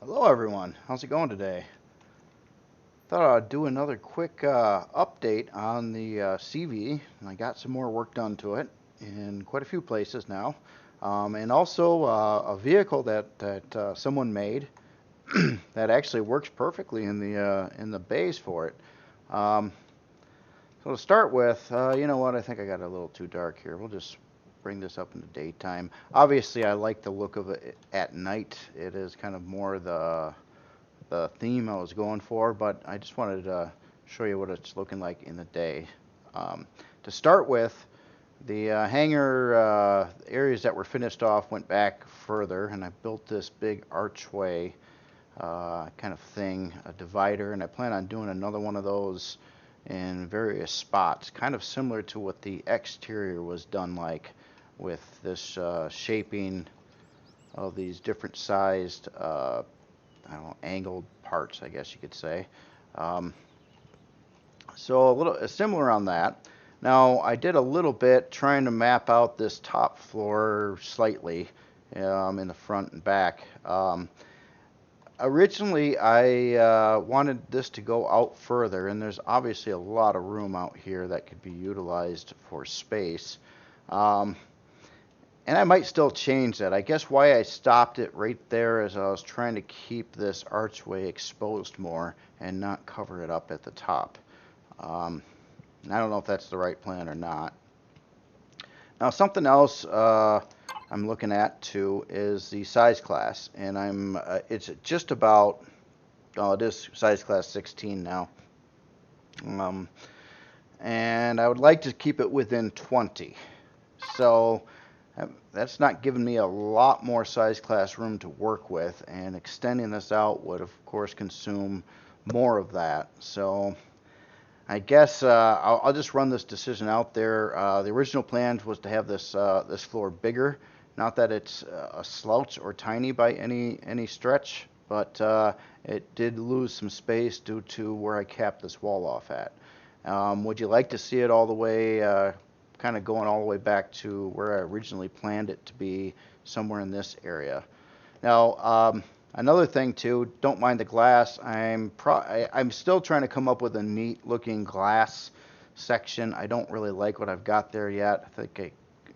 Hello everyone, how's it going today? Thought I'd do another quick update on the CV. I got some more work done to it in quite a few places now, and also a vehicle that someone made that actually works perfectly in the base for it. Um, so to start with, you know what? I think I got a little too dark here. We'll just bring this up in the daytime. Obviously, I like the look of it at night. It is kind of more the theme I was going for, but I just wanted to show you what it's looking like in the day. To start with, the hangar areas that were finished off went back further, and I built this big archway kind of thing, a divider, and I plan on doing another one of those in various spots, kind of similar to what the exterior was done like, with this shaping of these different sized I don't know, angled parts, I guess you could say. Um, so a little similar on that. Now I did a little bit trying to map out this top floor slightly in the front and back. Originally, I wanted this to go out further, and there's obviously a lot of room out here that could be utilized for space. Um, and I might still change that. I guess why I stopped it right there is I was trying to keep this archway exposed more and not cover it up at the top. Um, and I don't know if that's the right plan or not. Now, something else I'm looking at too is the size class, and it's just about, oh, it is size class 16 now. Um, and I would like to keep it within 20. So that's not giving me a lot more size class room to work with, and extending this out would, of course, consume more of that. So I guess I'll just run this decision out there. The original plan was to have this floor bigger. Not that it's a slouch or tiny by any stretch, but it did lose some space due to where I capped this wall off at. Would you like to see it all the way, kind of going all the way back to where I originally planned it to be, somewhere in this area? Now, another thing too, don't mind the glass. I'm still trying to come up with a neat looking glass section. I don't really like what I've got there yet. I think I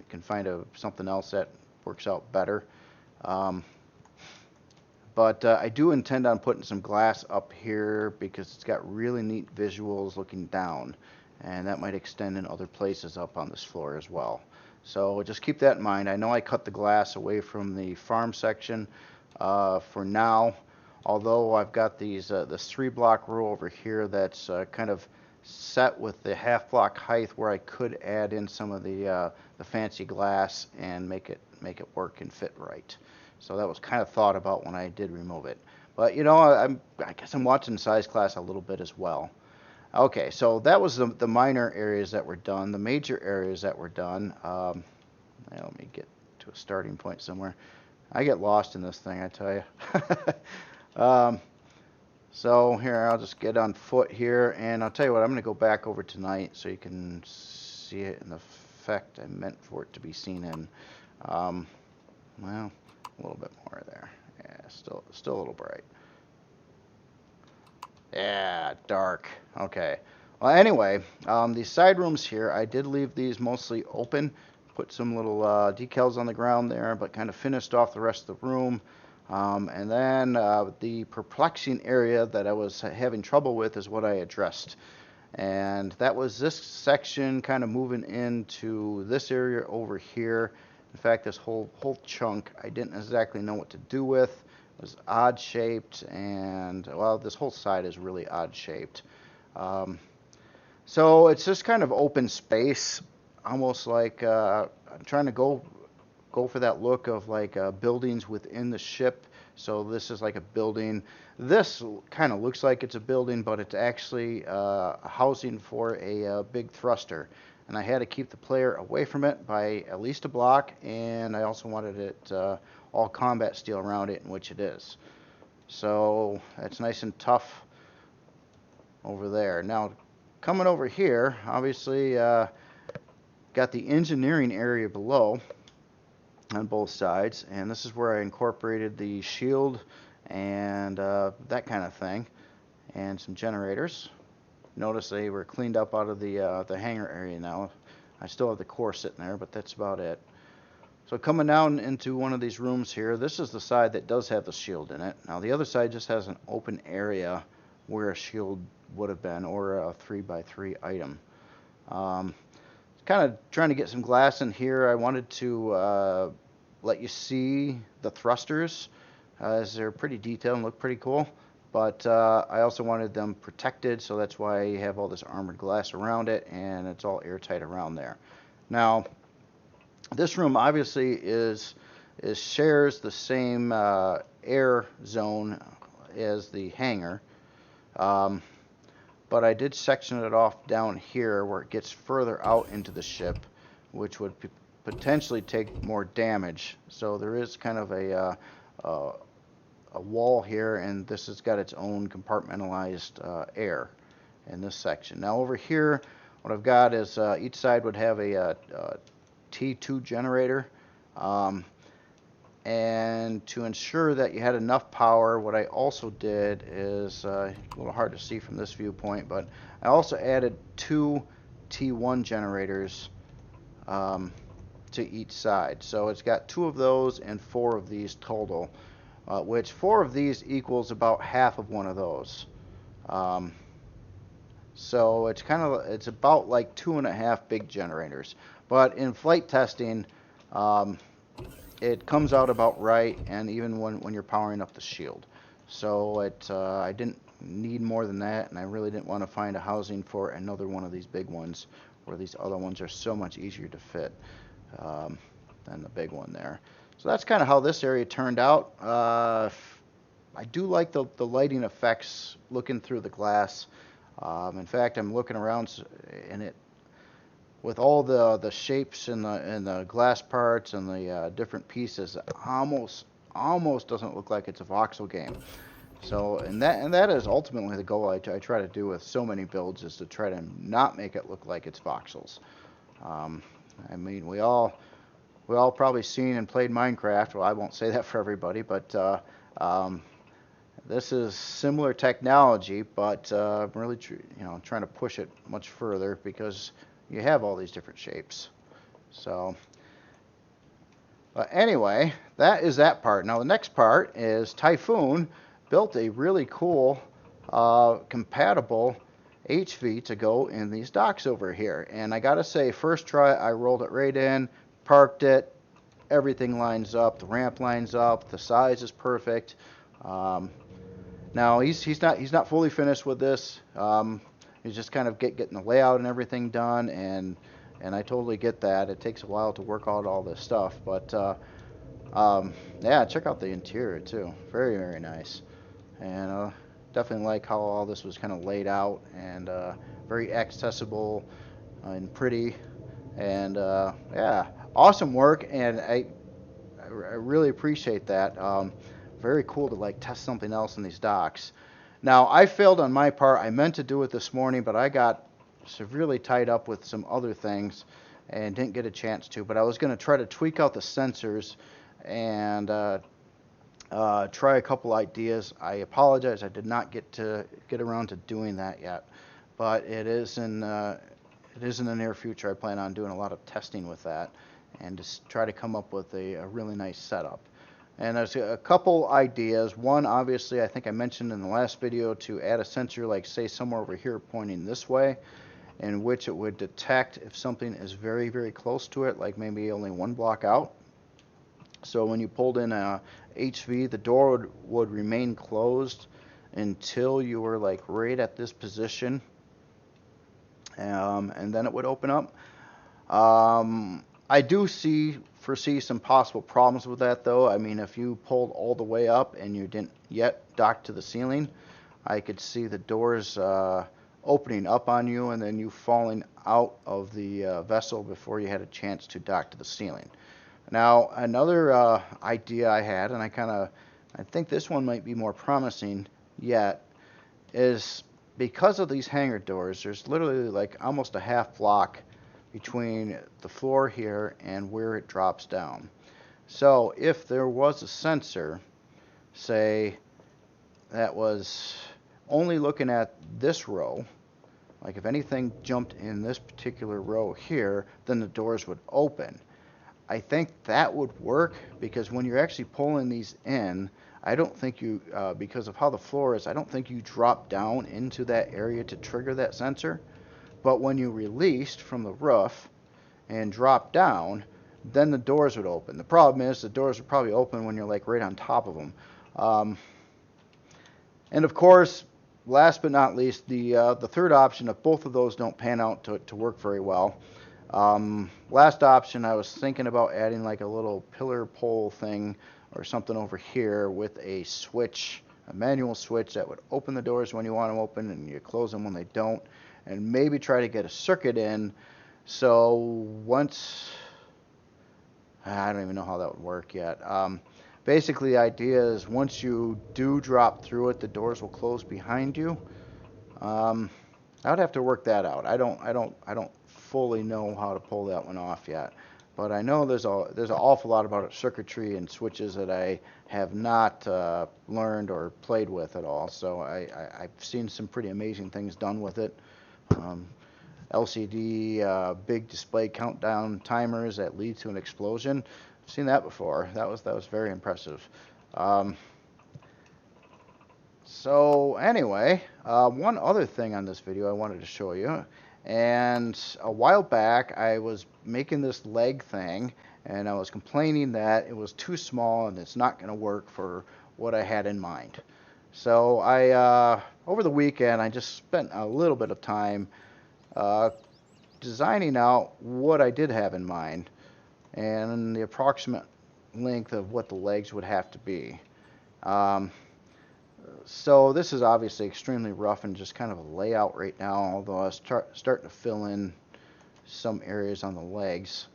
can find something else that works out better. Um, but I do intend on putting some glass up here because it's got really neat visuals looking down, and that might extend in other places up on this floor as well. So just keep that in mind. I know I cut the glass away from the farm section for now, although I've got this 3 block row over here that's kind of set with the half block height where I could add in some of the fancy glass and make it work and fit right. So that was kind of thought about when I did remove it. But you know, I guess I'm watching size class a little bit as well. Okay, so that was the minor areas that were done. The major areas that were done. Let me get to a starting point somewhere. I get lost in this thing, I tell you. So here, I'll just get on foot here, and I'll tell you what, I'm going to go back over tonight so you can see it in the effect I meant for it to be seen in. Well, a little bit more there. Yeah, still a little bright. Yeah, dark. Okay. Well, anyway, these side rooms here, I did leave these mostly open. Put some little decals on the ground there, but kind of finished off the rest of the room. And then the perplexing area that I was having trouble with is what I addressed. And that was this section kind of moving into this area over here. In fact, this whole chunk I didn't exactly know what to do with. It was odd shaped, and well, this whole side is really odd shaped. Um, so it's just kind of open space, almost like I'm trying to go for that look of like buildings within the ship. So this is like a building. This kind of looks like it's a building, but it's actually housing for a big thruster. And I had to keep the player away from it by at least a block, and I also wanted it all combat steel around it, in which it is. So that's nice and tough over there. Now, coming over here, obviously got the engineering area below on both sides, and this is where I incorporated the shield and that kind of thing, and some generators. Notice they were cleaned up out of the hangar area now. I still have the core sitting there, but that's about it. So coming down into one of these rooms here, this is the side that does have the shield in it. Now the other side just has an open area where a shield would have been, or a 3x3 item. Kind of trying to get some glass in here. I wanted to let you see the thrusters, as they're pretty detailed and look pretty cool. But I also wanted them protected, so that's why I have all this armored glass around it, and it's all airtight around there. Now, this room obviously shares the same air zone as the hangar, but I did section it off down here where it gets further out into the ship, which would potentially take more damage. So there is kind of a wall here, and this has got its own compartmentalized air in this section. Now over here, what I've got is each side would have a T2 generator, and to ensure that you had enough power, what I also did is a little hard to see from this viewpoint, but I also added 2 T1 generators to each side. So it's got 2 of those and 4 of these total, which 4 of these equals about half of one of those. So it's about like 2.5 big generators. But in flight testing, it comes out about right, and even when you're powering up the shield. So I didn't need more than that, and I really didn't want to find a housing for another one of these big ones, where these other ones are so much easier to fit than the big one there. So that's kind of how this area turned out. I do like the lighting effects looking through the glass. In fact, I'm looking around, and it, with all the shapes and the glass parts and the different pieces, almost doesn't look like it's a voxel game. So, and that is ultimately the goal I try to do with so many builds, is to try to not make it look like it's voxels. I mean, we all probably seen and played Minecraft. Well, I won't say that for everybody, but this is similar technology, but I'm really trying to push it much further, because you have all these different shapes. So anyway, that is that part. Now the next part is Typhoon built a really cool compatible HV to go in these docks over here. And I gotta say, first try I rolled it right in, parked it, everything lines up, the ramp lines up, the size is perfect. Now he's not fully finished with this. He's just kind of getting the layout and everything done, and I totally get that. It takes a while to work out all this stuff, but yeah, check out the interior too. Very, very nice, and definitely like how all this was kind of laid out, and very accessible and pretty, and yeah, awesome work, and I really appreciate that. Very cool to like test something else in these docks. Now, I failed on my part. I meant to do it this morning, but I got severely tied up with some other things and didn't get a chance to. But I was going to try to tweak out the sensors and try a couple ideas. I apologize. I did not get around to doing that yet, but it is in the near future. I plan on doing a lot of testing with that and just try to come up with a really nice setup. And there's a couple ideas. One, obviously, I think I mentioned in the last video, to add a sensor, like say somewhere over here pointing this way, in which it would detect if something is very, very close to it, like maybe only 1 block out. So when you pulled in a HV, the door would remain closed until you were like right at this position, and then it would open up. I do foresee some possible problems with that, though. I mean, if you pulled all the way up and you didn't yet dock to the ceiling, I could see the doors opening up on you and then you falling out of the vessel before you had a chance to dock to the ceiling. Now, another idea I had, and I think this one might be more promising yet, is because of these hangar doors, there's literally like almost a half block between the floor here and where it drops down. So if there was a sensor, say that was only looking at this row, like if anything jumped in this particular row here, then the doors would open. I think that would work because when you're actually pulling these in, I don't think you, because of how the floor is, I don't think you drop down into that area to trigger that sensor. But when you released from the roof and dropped down, then the doors would open. The problem is the doors would probably open when you're like right on top of them. And of course, last but not least, the third option, if both of those don't pan out to work very well, last option, I was thinking about adding like a little pillar pole thing or something over here with a switch, a manual switch that would open the doors when you want them open and you close them when they don't, and maybe try to get a circuit in. So once, I don't even know how that would work yet. Basically, the idea is once you do drop through it, the doors will close behind you. I would have to work that out. I don't fully know how to pull that one off yet, but I know there's an awful lot about circuitry and switches that I have not learned or played with at all. So I've seen some pretty amazing things done with it. LCD big display countdown timers that lead to an explosion. I've seen that before. That was very impressive. So anyway, one other thing on this video I wanted to show you, and a while back I was making this leg thing and I was complaining that it was too small and it's not going to work for what I had in mind. So I over the weekend I just spent a little bit of time designing out what I did have in mind and the approximate length of what the legs would have to be. So this is obviously extremely rough and just kind of a layout right now, although I was starting to fill in some areas on the legs.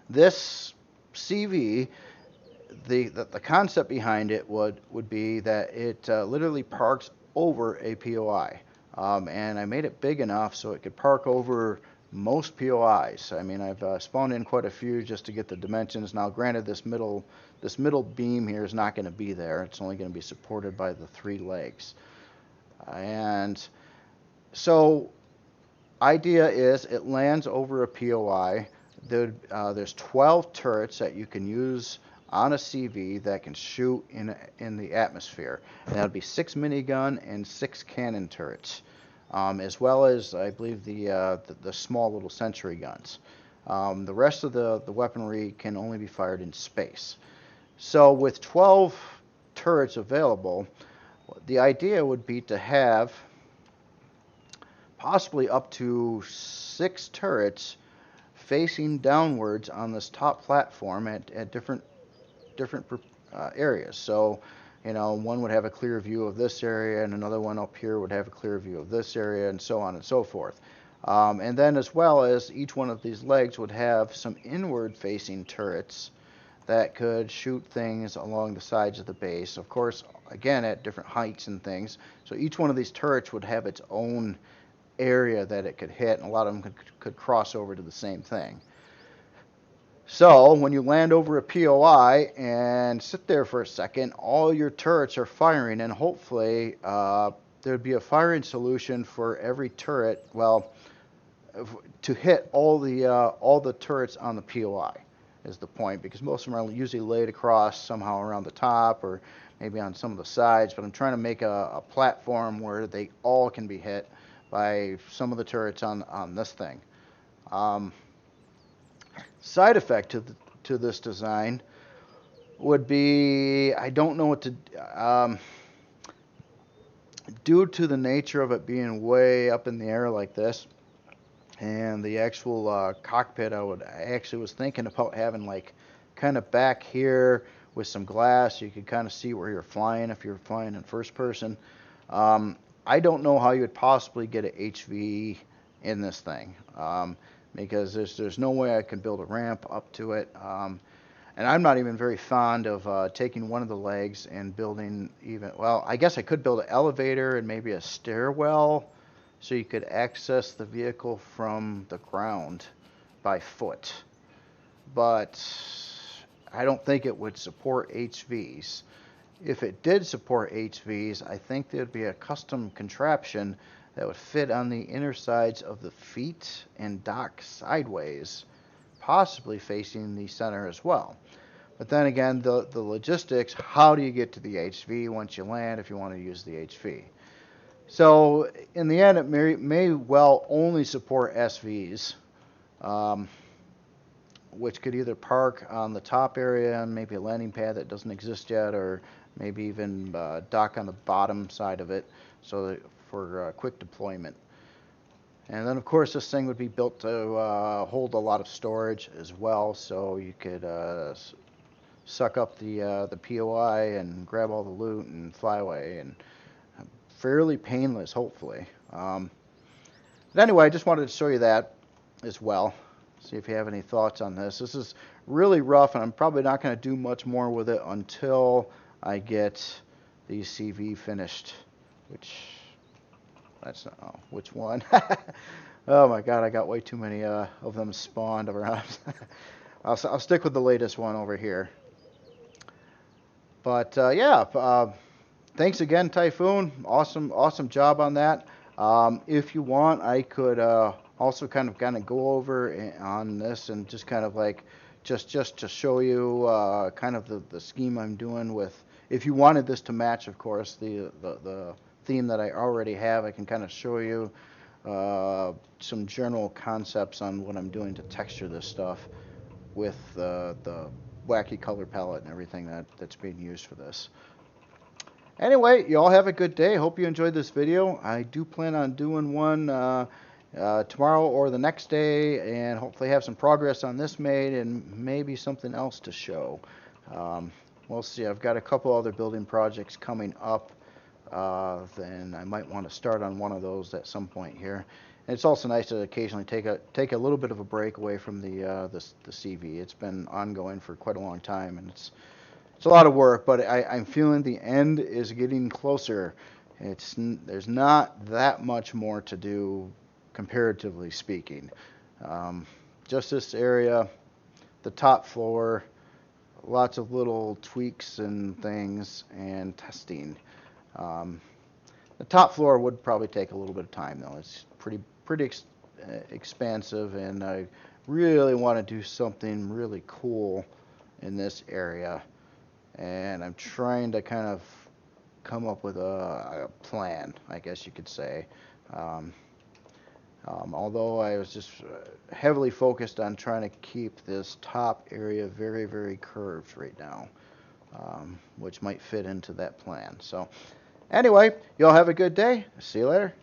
This CV, the concept behind it would be that it literally parks over a POI. And I made it big enough so it could park over most POIs. I mean, I've spawned in quite a few just to get the dimensions. Now, granted, this middle beam here is not going to be there. It's only going to be supported by the 3 legs. And so, idea is it lands over a POI. There's 12 turrets that you can use on a CV that can shoot in the atmosphere. And that would be 6 minigun and 6 cannon turrets, as well as I believe the small little sentry guns. The rest of the weaponry can only be fired in space. So with 12 turrets available, the idea would be to have possibly up to 6 turrets facing downwards on this top platform at different areas. So, you know, one would have a clear view of this area and another one up here would have a clear view of this area, and so on and so forth. And then as well as each one of these legs would have some inward facing turrets that could shoot things along the sides of the base, of course, again at different heights and things. So each one of these turrets would have its own area that it could hit, and a lot of them could cross over to the same thing. So when you land over a POI and sit there for a second, all your turrets are firing, and hopefully there'd be a firing solution for every turret, well, to hit all the turrets on the POI is the point, because most of them are usually laid across somehow around the top or maybe on some of the sides, but I'm trying to make a platform where they all can be hit by some of the turrets on this thing. Side effect to this design would be, I don't know what to, due to the nature of it being way up in the air like this, and the actual cockpit, I actually was thinking about having like kind of back here with some glass so you could kind of see where you're flying if you're flying in first person. I don't know how you would possibly get an HV in this thing, because there's no way I can build a ramp up to it. And I'm not even very fond of taking one of the legs and building even, well, I guess I could build an elevator and maybe a stairwell so you could access the vehicle from the ground by foot. But I don't think it would support HVs. if it did support HVs, I think there'd be a custom contraption that would fit on the inner sides of the feet and dock sideways, possibly facing the center as well. But then again, the logistics, how do you get to the HV once you land if you want to use the HV? So in the end, it may well only support SVs, which could either park on the top area and maybe a landing pad that doesn't exist yet, or maybe even dock on the bottom side of it, so that for quick deployment. And then of course this thing would be built to hold a lot of storage as well, so you could suck up the POI and grab all the loot and fly away, and fairly painless, hopefully. But anyway, I just wanted to show you that as well. See if you have any thoughts on this. This is really rough, and I'm probably not going to do much more with it until I get the CV finished. Which one? Oh my God, I got way too many of them spawned around. I'll stick with the latest one over here. But yeah, thanks again, Typhoon. Awesome job on that. If you want, I could also kind of go over on this and just kind of like just to show you kind of the scheme I'm doing with. If you wanted this to match, of course, the theme that I already have, I can kind of show you some general concepts on what I'm doing to texture this stuff with the wacky color palette and everything that's being used for this. Anyway, you all have a good day. Hope you enjoyed this video. I do plan on doing one tomorrow or the next day, and hopefully have some progress on this made and maybe something else to show. We'll see. I've got a couple other building projects coming up. Then I might want to start on one of those at some point here. And it's also nice to occasionally take a little bit of a break away from the CV. It's been ongoing for quite a long time, and it's a lot of work, but I'm feeling the end is getting closer. There's not that much more to do, comparatively speaking. Just this area, the top floor, lots of little tweaks and things, and testing. The top floor would probably take a little bit of time, though. It's pretty expansive, and I really want to do something really cool in this area. And I'm trying to kind of come up with a plan, I guess you could say. Although I was just heavily focused on trying to keep this top area very, very curved right now, which might fit into that plan. So anyway, you all have a good day. See you later.